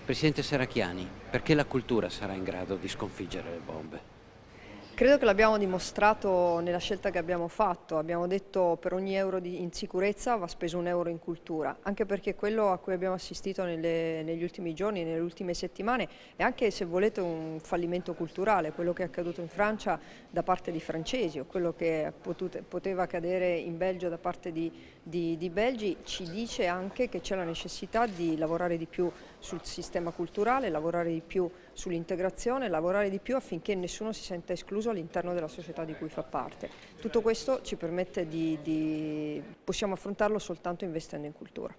Presidente Serracchiani, perché la cultura sarà in grado di sconfiggere le bombe? Credo che l'abbiamo dimostrato nella scelta che abbiamo fatto. Abbiamo detto per ogni euro in sicurezza va speso un euro in cultura, anche perché quello a cui abbiamo assistito negli ultimi giorni, nelle ultime settimane, è anche, se volete, un fallimento culturale, quello che è accaduto in Francia da parte di francesi o quello che poteva accadere in Belgio da parte di belgi, ci dice anche che c'è la necessità di lavorare di più sul sistema culturale, lavorare di più sull'integrazione, lavorare di più affinché nessuno si senta escluso all'interno della società di cui fa parte. Tutto questo ci permette possiamo affrontarlo soltanto investendo in cultura.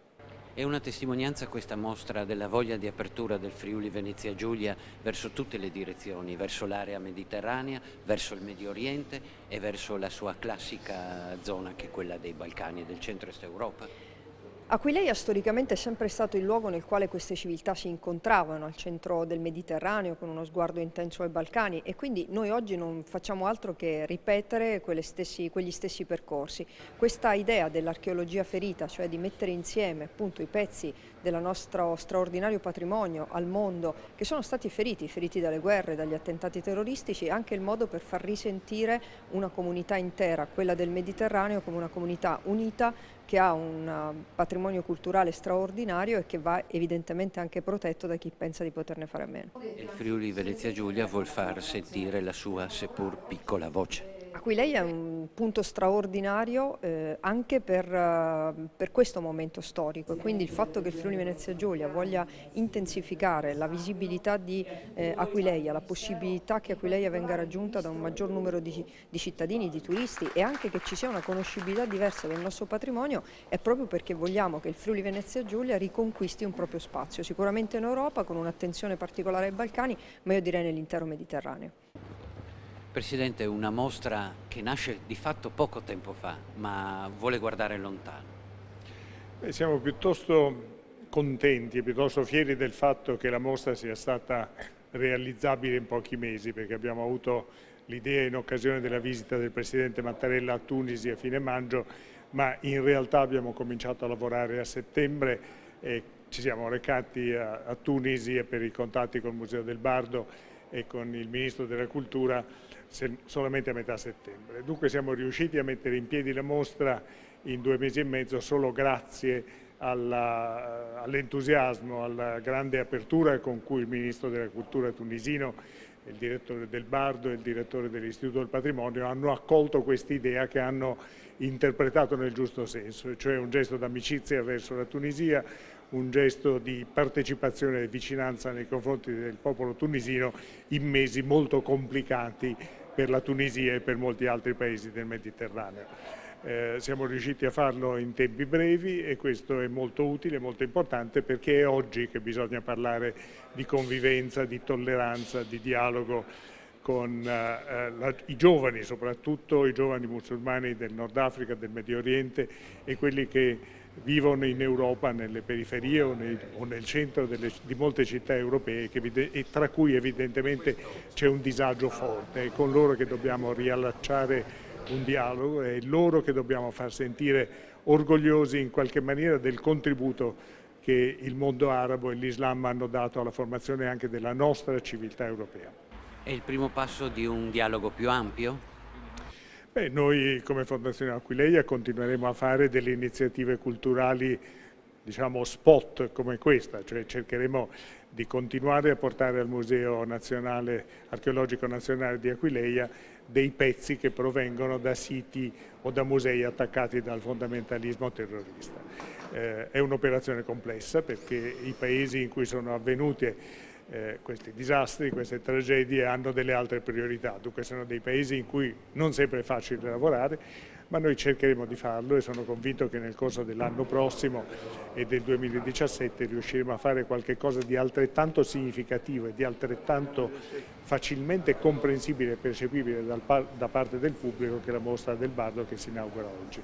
È una testimonianza questa mostra della voglia di apertura del Friuli Venezia Giulia verso tutte le direzioni, verso l'area mediterranea, verso il Medio Oriente e verso la sua classica zona che è quella dei Balcani e del centro-est Europa? Aquileia storicamente è sempre stato il luogo nel quale queste civiltà si incontravano, al centro del Mediterraneo, con uno sguardo intenso ai Balcani, e quindi noi oggi non facciamo altro che ripetere quegli stessi percorsi. Questa idea dell'archeologia ferita, cioè di mettere insieme appunto i pezzi del nostro straordinario patrimonio al mondo, che sono stati feriti dalle guerre, dagli attentati terroristici, è anche il modo per far risentire una comunità intera, quella del Mediterraneo, come una comunità unita che ha un patrimonio culturale straordinario e che va evidentemente anche protetto da chi pensa di poterne fare a meno. Il Friuli Venezia Giulia vuol far sentire la sua seppur piccola voce. Aquileia è un punto straordinario anche per questo momento storico, e quindi il fatto che il Friuli Venezia Giulia voglia intensificare la visibilità di Aquileia, la possibilità che Aquileia venga raggiunta da un maggior numero di cittadini, di turisti, e anche che ci sia una conoscibilità diversa del nostro patrimonio, è proprio perché vogliamo che il Friuli Venezia Giulia riconquisti un proprio spazio, sicuramente in Europa con un'attenzione particolare ai Balcani, ma io direi nell'intero Mediterraneo. Presidente, una mostra che nasce di fatto poco tempo fa, ma vuole guardare lontano. Siamo piuttosto contenti e piuttosto fieri del fatto che la mostra sia stata realizzabile in pochi mesi, perché abbiamo avuto l'idea in occasione della visita del Presidente Mattarella a Tunisi a fine maggio, ma in realtà abbiamo cominciato a lavorare a settembre e ci siamo recati a Tunisi e per i contatti col Museo del Bardo e con il Ministro della Cultura solamente a metà settembre. Dunque siamo riusciti a mettere in piedi la mostra in 2 mesi e mezzo solo grazie all'entusiasmo, alla grande apertura con cui il Ministro della Cultura tunisino, il direttore del Bardo e il direttore dell'Istituto del Patrimonio hanno accolto quest'idea, che hanno interpretato nel giusto senso, cioè un gesto d'amicizia verso la Tunisia, un gesto di partecipazione e vicinanza nei confronti del popolo tunisino in mesi molto complicati per la Tunisia e per molti altri paesi del Mediterraneo. Siamo riusciti a farlo in tempi brevi e questo è molto utile, molto importante, perché è oggi che bisogna parlare di convivenza, di tolleranza, di dialogo con i giovani, soprattutto i giovani musulmani del Nord Africa, del Medio Oriente e quelli che vivono in Europa nelle periferie o nel centro di molte città europee, e tra cui evidentemente c'è un disagio forte. È con loro che dobbiamo riallacciare un dialogo, è loro che dobbiamo far sentire orgogliosi in qualche maniera del contributo che il mondo arabo e l'Islam hanno dato alla formazione anche della nostra civiltà europea. È il primo passo di un dialogo più ampio? Beh, noi come Fondazione Aquileia continueremo a fare delle iniziative culturali, diciamo spot come questa, cioè cercheremo di continuare a portare al Museo Archeologico Nazionale di Aquileia dei pezzi che provengono da siti o da musei attaccati dal fondamentalismo terrorista. È un'operazione complessa, perché i paesi in cui sono avvenute questi disastri, queste tragedie hanno delle altre priorità, dunque sono dei paesi in cui non sempre è facile lavorare, ma noi cercheremo di farlo e sono convinto che nel corso dell'anno prossimo e del 2017 riusciremo a fare qualcosa di altrettanto significativo e di altrettanto facilmente comprensibile e percepibile da parte del pubblico che la mostra del Bardo che si inaugura oggi.